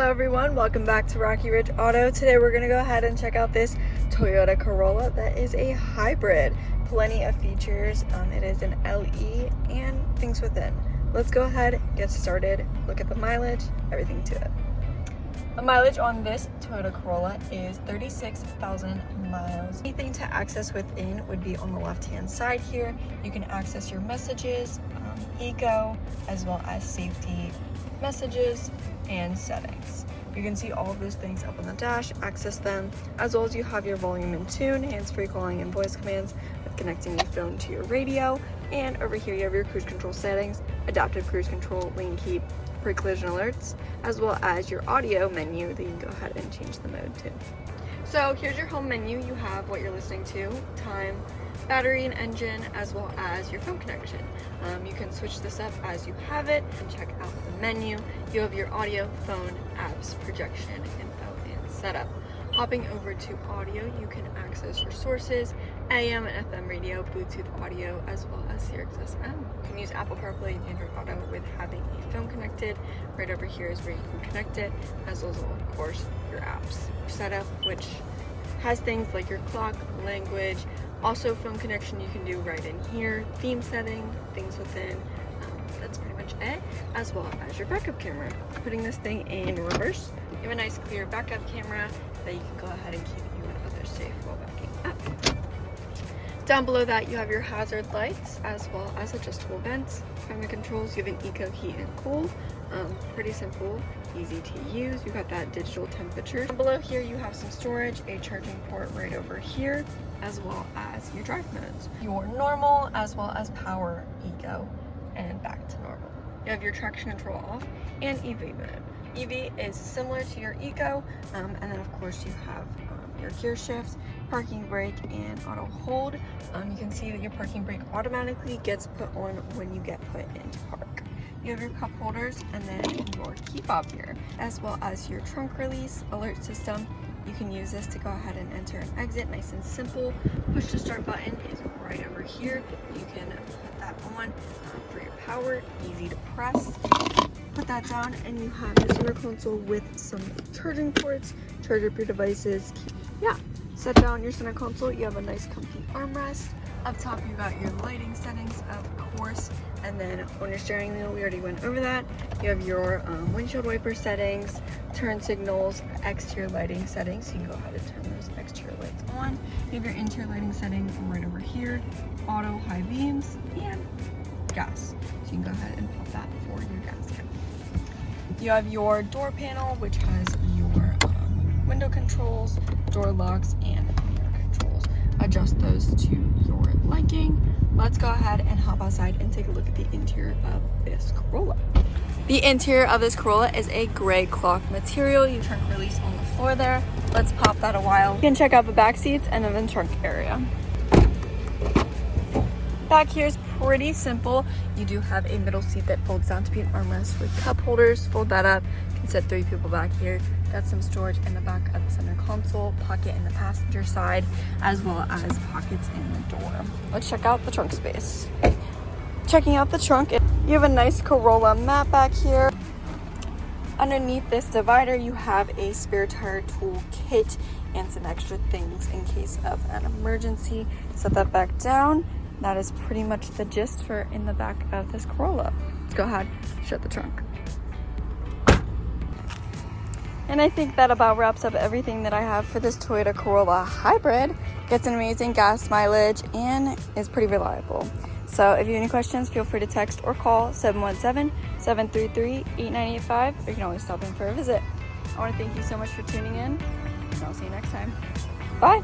Hello everyone, welcome back to Rocky Ridge Auto. Today we're going to go ahead and check out this Toyota Corolla that is a hybrid. Plenty of features. It is an LE and things within. Let's go ahead, get started, look at the mileage, everything to it. The mileage on this Toyota Corolla is 36,000 miles. Anything to access within would be on the left hand side here. You can access your messages, eco, as well as safety messages and settings. You can see all of those things up on the dash, access them, as well as you have your volume and tune, hands-free calling and voice commands with connecting your phone to your radio. And over here you have your cruise control settings, adaptive cruise control, lane keep, pre-collision alerts, as well as your audio menu that you can go ahead and change the mode to. So here's your home menu. You have what you're listening to, time, battery and engine, as well as your phone connection. You can switch this up as you have it and check out the menu. You have your audio, phone, apps, projection, info, and setup. Hopping over to audio, you can access your sources, AM and FM radio, Bluetooth audio, as well as Sirius XM. You can use Apple CarPlay and Android Auto with having a phone connected. Right over here is where you can connect it, as well as, of course, your apps. Setup, which has things like your clock, language, also phone connection you can do right in here, theme setting, things within, that's pretty much it, as well as your backup camera. Putting this thing in reverse, you have a nice clear backup camera that you can go ahead and keep you and others safe while backing up. Down below that you have your hazard lights as well as adjustable vents. Climate controls, you have an eco heat and cool. Pretty simple, easy to use. You've got that digital temperature. Down below here you have some storage, a charging port right over here, as well as your drive modes. Your normal as well as power, eco, and back to normal. You have your traction control off and EV mode. EV is similar to your eco, and then of course you have your gear shifts, parking brake, and auto hold. You can see that your parking brake automatically gets put on when you get put into park. You have your cup holders and then your key fob here, as well as your trunk release alert system. You can use this to go ahead and enter and exit, nice and simple. Push to start button is right over here. You can put that on for your power, easy to press. Put that down and you have your center console with some charging ports, charge up your devices. Set down your center console, you have a nice comfy armrest. Up top you got your lighting settings, of course, and then on your steering wheel, we already went over that. You have your windshield wiper settings, turn signals, exterior lighting settings, so you can go ahead and turn those exterior lights on. You have your interior lighting setting right over here, auto high beams, and gas. So you can go ahead and pop that for your gas tank. You have your door panel, which has your window controls, door locks, and mirror controls. Adjust those to your liking. Let's go ahead and hop outside and take a look at the interior of this Corolla. The interior of this Corolla is a gray cloth material. You trunk release on the floor there. Let's pop that a while. You can check out the back seats and then the trunk area. Back here is pretty simple. You do have a middle seat that folds down to be an armrest with cup holders. Fold that up. You can set 3 people back here. Got some storage in the back of the center console, pocket in the passenger side, as well as pockets in the door. Let's check out the trunk space. Checking out the trunk, you have a nice Corolla mat back here. Underneath this divider, you have a spare tire tool kit and some extra things in case of an emergency. Set that back down. That is pretty much the gist for in the back of this Corolla. Let's go ahead, shut the trunk. And I think that about wraps up everything that I have for this Toyota Corolla Hybrid. Gets an amazing gas mileage and is pretty reliable. So if you have any questions, feel free to text or call 717-733-8985, or you can always stop in for a visit. I want to thank you so much for tuning in, and I'll see you next time. Bye!